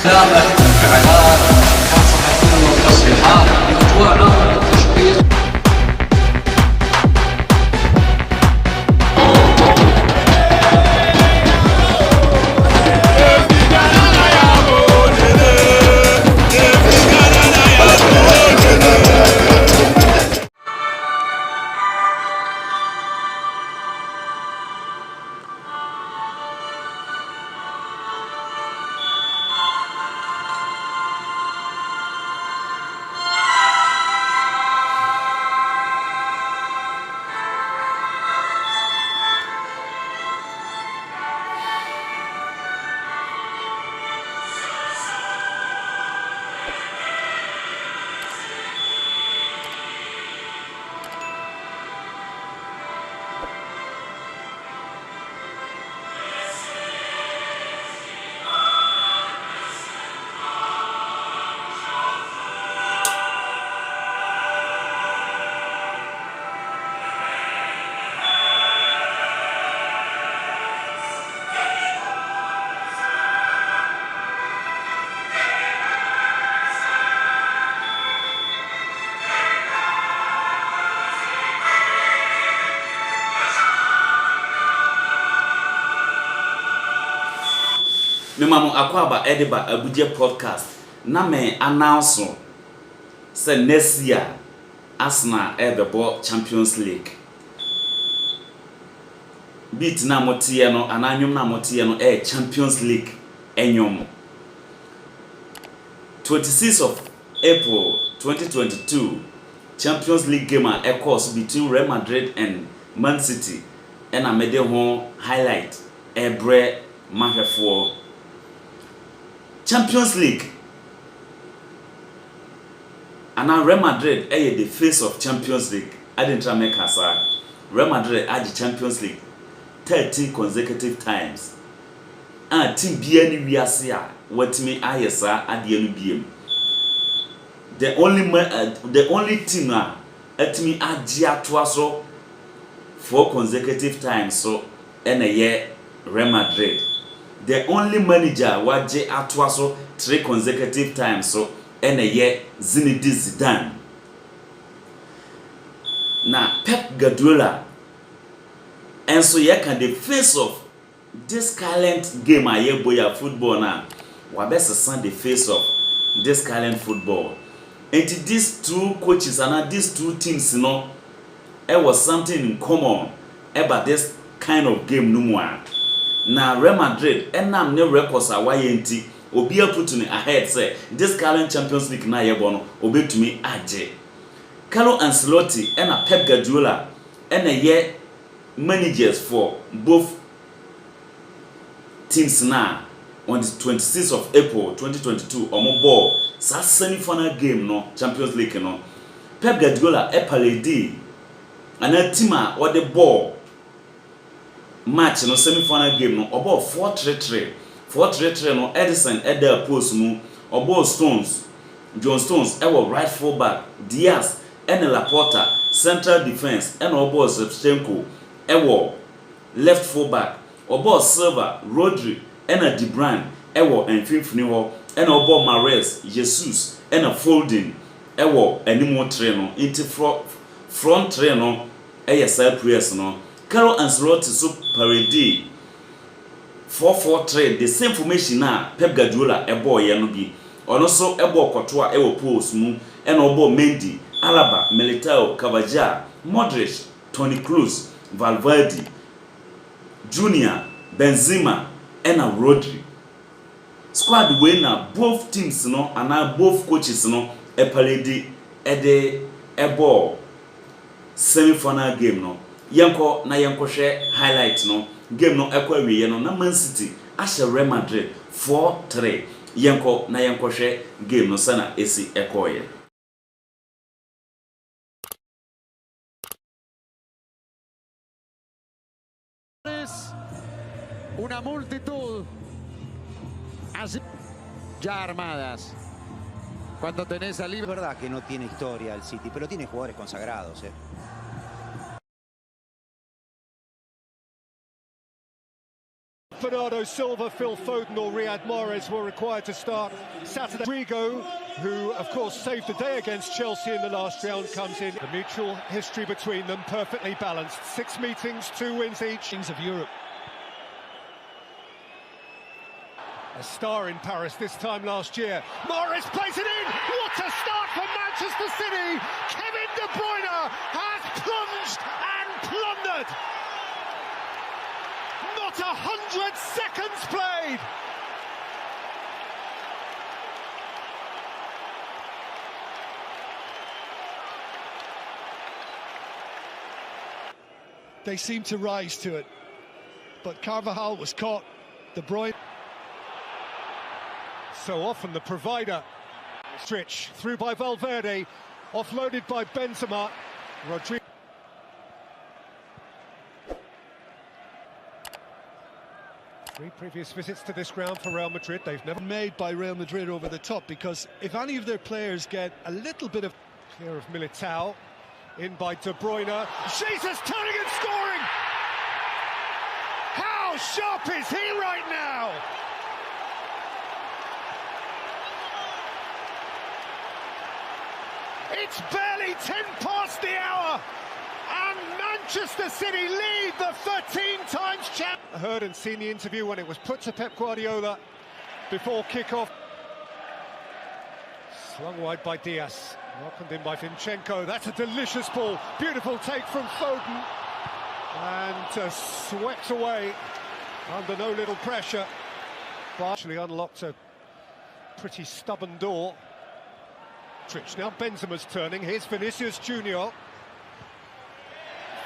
علامة الإعلام كافة التصريحات بأجواء التشويق. Memo akwaba ediba abuje podcast na me announce say next year Arsenal ebebo Champions League beat na motie no ananwum na motie no Champions League enyom 26th of April 2022 Champions League game a course between Real Madrid and Man City and a made ho highlight ebre mahwefo Champions League and now Real Madrid the face of Champions League. I didn't try make us Real Madrid are the Champions League 13 consecutive times. And team BN we are see what me ISA at the NBM. The only team at me at Giatuaso 4 consecutive times so and a year Real Madrid. The only manager waje atwaso 3 consecutive times so and a year Zinedine Zidane. Na Pep Guardiola and so you can the face of this current game a year boya football na wabesa the face of this current football. And these two coaches and these two teams, you know, it was something in common about this kind of game no more. Na Real Madrid enam ne records awaye nti obi aputuni ahead say this current Champions League na yebo no obetumi age Carlo Ancelotti and Pep Guardiola and a year managers for both teams now on the 26th of April 2022 omo ball sa semi-final game no Champions League no Pep Guardiola epaledi ana team a or the ball match no semi-final game no obo 4-3-3 no Edison Eder post mu obo Stones John Stones ewo right full back Diaz and Laporta central defense and obo Shevchenko ewo left full back obo Silva Rodri and De Bruyne ewo enfifini ho and obo Mahrez Jesus and Folding ewo animo tre no into front tre no side press no Carlo Ancelotti so parade 4-4-3 the same formation na Pep Guardiola ebo ye no bi ono so ebo koto a ewo post mu e na obo Mendy Alaba Militao Cavajar Modric Toni Kroos Valverde Junior Benzema and Rodri squad wey na both teams no and both coaches no e parade ebo semi-final game no yenko na yenko hwe highlight no game no ekwa wiye no na Man City ashe Real Madrid 4-3 yenko na yenko hwe game no sana esi ekoye una multitud así ya armadas cuando tenés al libre. Es verdad que no tiene historia el City, pero tiene jugadores consagrados, Bernardo Silva, Phil Foden or Riyad Mahrez were required to start Saturday. Rodrigo, who of course saved the day against Chelsea in the last round, comes in. The mutual history between them perfectly balanced. 6 meetings, 2 wins each. Kings of Europe. A star in Paris this time last year. Mahrez plays it in! What a start for Manchester City! Kevin De Bruyne has plunged and plundered! Not 100 seconds played! They seemed to rise to it, but Carvajal was caught. De Bruyne. So often the provider. Stretch through by Valverde, offloaded by Benzema. Rodrigo. Three previous visits to this ground for Real Madrid. They've never Made by Real Madrid over the top, because if any of their players get a little bit of... Clear of Militao. In by De Bruyne. Jesus turning and scoring! How sharp is he right now? It's barely 10 past the hour, and Manchester City lead the 13 times champ. I heard and seen the interview when it was put to Pep Guardiola before kick-off. Slung wide by Diaz, welcomed in by Zinchenko. That's a delicious ball, beautiful take from Foden, and swept away under no little pressure. But actually unlocked a pretty stubborn door. Now Benzema's turning. Here's Vinicius Junior,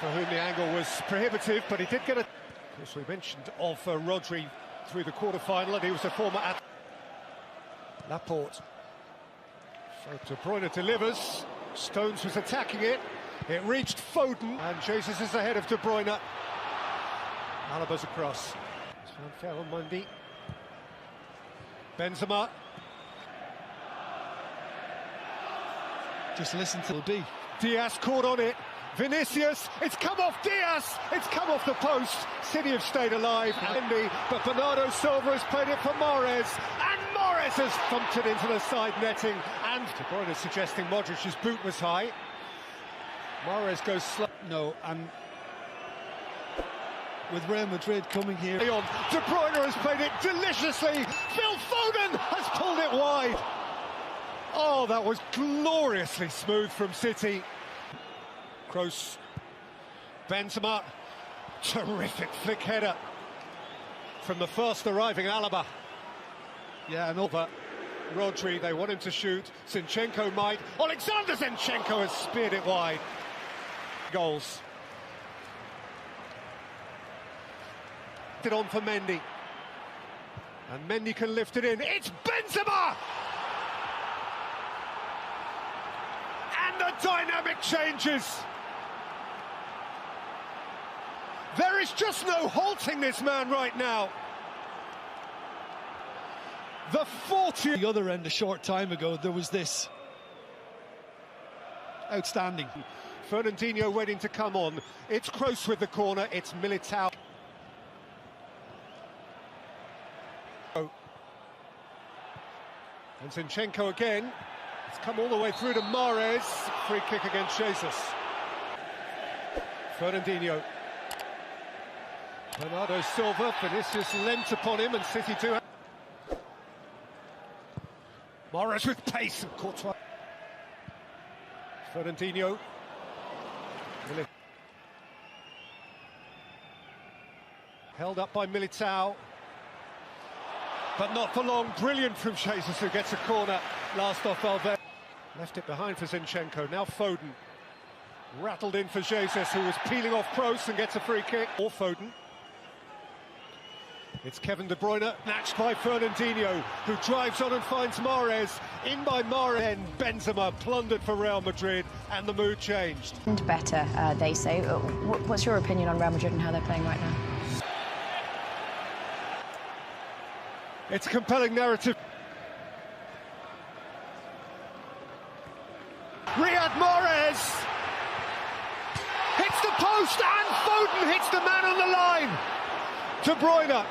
for whom the angle was prohibitive, but he did get a... Of course, we mentioned of Rodri through the quarter-final, and he was a former... Laporte. So De Bruyne delivers. Stones was attacking it. It reached Foden, and Jesus is ahead of De Bruyne. Alaba's across. It's unfair on Monday. Benzema. Just listen to the... Diaz caught on it. Vinicius, it's come off Diaz, it's come off the post. City have stayed alive, but Bernardo Silva has played it for Mahrez, and Mahrez has thumped it into the side netting. And De Bruyne suggesting Modric's boot was high. Mahrez goes slow. No, and with Real Madrid coming here... De Bruyne has played it deliciously. Phil Foden has pulled it wide. Oh, that was gloriously smooth from City. Kroos, Benzema, terrific flick header from the first arriving Alaba. Yeah, and over Rodri, they want him to shoot. Zinchenko might. Alexander Zinchenko has speared it wide. Goals. It on for Mendy. And Mendy can lift it in. It's Benzema! And the dynamic changes. There is just no halting this man right now. The 40th... The other end, a short time ago, there was this. Outstanding. Fernandinho waiting to come on. It's Kroos with the corner, it's Militao. And Zinchenko again. It's come all the way through to Mahrez. Free kick against Jesus. Fernandinho. Bernardo Silva. Vinicius lent upon him, and City do. Mahrez with pace and Courtois. Fernandinho. Held up by Militao. But not for long. Brilliant from Jesus, who gets a corner. Last off Valverde. Left it behind for Zinchenko. Now Foden. Rattled in for Jesus, who was peeling off Kroos and gets a free kick. Or Foden. It's Kevin De Bruyne, snatched by Fernandinho, who drives on and finds Mahrez. In by Mahrez, and Benzema plundered for Real Madrid, and the mood changed. And better, they say. What's your opinion on Real Madrid and how they're playing right now? It's a compelling narrative. Riyad Mahrez hits the post, and Foden hits the man on the line. De Bruyne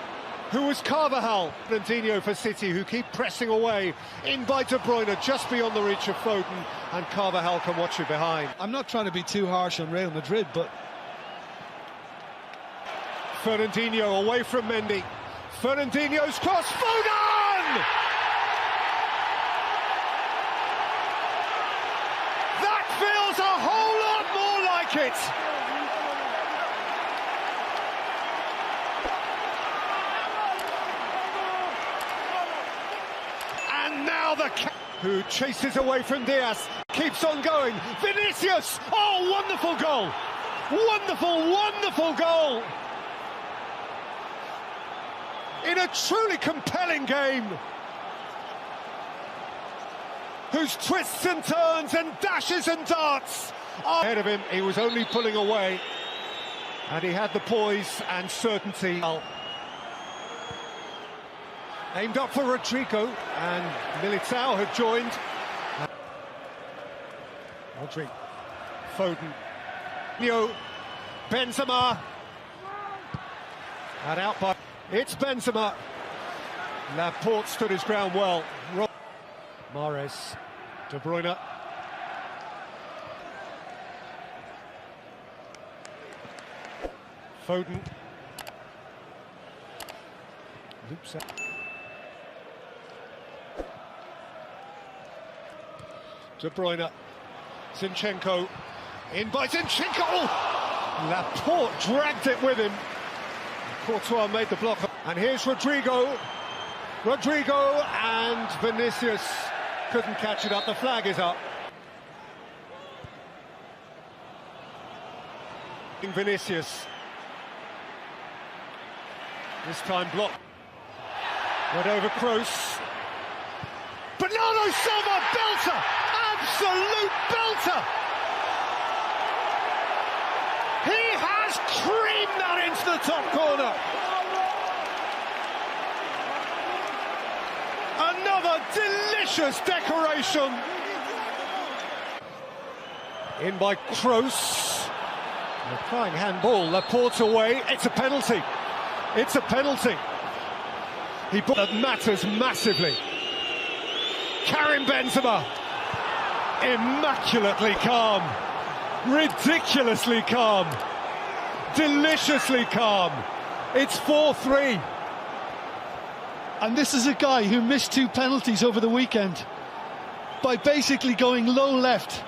who was Carvajal. Fernandinho for City, who keep pressing away. In by De Bruyne, just beyond the reach of Foden, and Carvajal can watch it behind. I'm not trying to be too harsh on Real Madrid, but Fernandinho away from Mendy. Fernandinho's cross, Foden! That feels a whole lot more like it. And now who chases away from Diaz, keeps on going. Vinicius! Oh, wonderful goal! Wonderful, wonderful goal! In a truly compelling game, whose twists and turns and dashes and darts are ahead of him. He was only pulling away, and he had the poise and certainty. Aimed up for Rodrigo, and Militao had joined. Rodrigo, Foden, Benzema, and out by... It's Benzema. Laporte stood his ground well. Mahrez, De Bruyne. Foden. Loops out. De Bruyne. Zinchenko. In by Zinchenko. Oh! Laporte dragged it with him. Courtois made the block, and here's Rodrigo, and Vinicius couldn't catch it up. The flag is up. Vinicius, this time blocked. Went over Kroos. Bernardo Silva, belter, absolute belter. He has creamed that into the top corner. Another delicious decoration. In by Kroos. They're crying handball. Laporte away. It's a penalty. It's a penalty. That matters massively. Karim Benzema. Immaculately calm. Ridiculously calm, deliciously calm. It's 4-3. and this is a guy who missed 2 penalties over the weekend by basically going low left